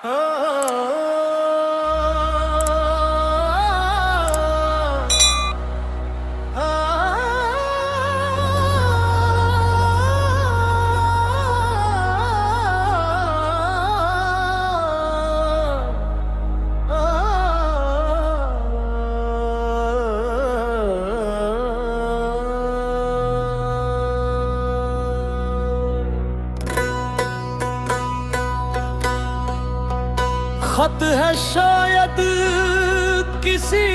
खत है शायद किसी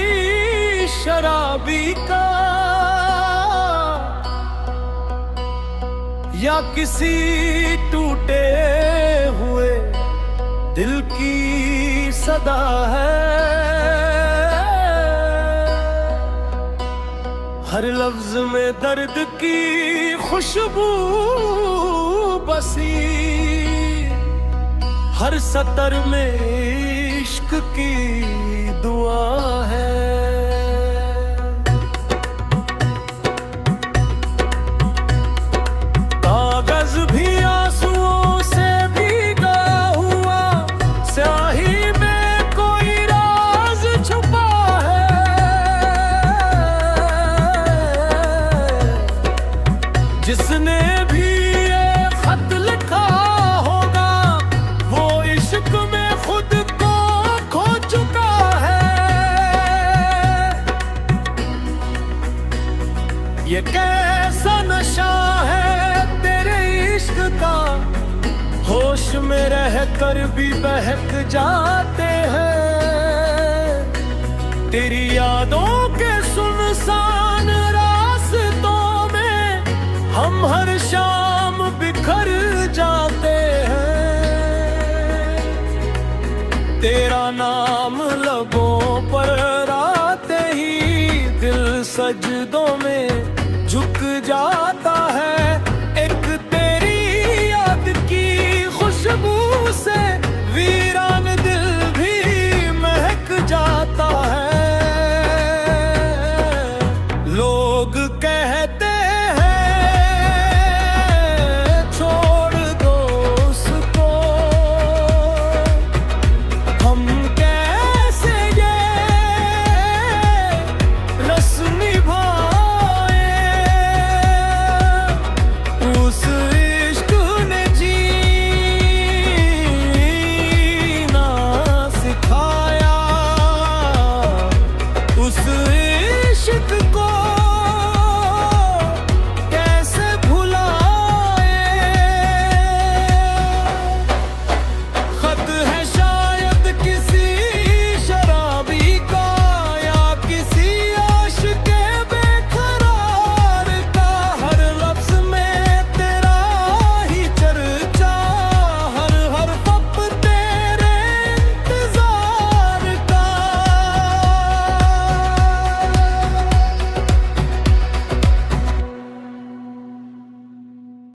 शराबी का या किसी टूटे हुए दिल की सदा है। हर लफ्ज में दर्द की खुशबू बसी, हर सतर में इश्क की दुआ है। कागज भी आंसुओं से भीगा हुआ, स्याही में कोई राज छुपा है। जिसने भी ये खत लिखा होगा वो इश्क में खुद को खो चुका है। ये कैसा नशा है तेरे इश्क का, होश में रह कर भी बहक जाते हैं। तेरी यादों के सुनसान रास्तों में हम हर शाम बिखर जाते हैं। तेरा नाम लबों पर आते ही दिल सजदों में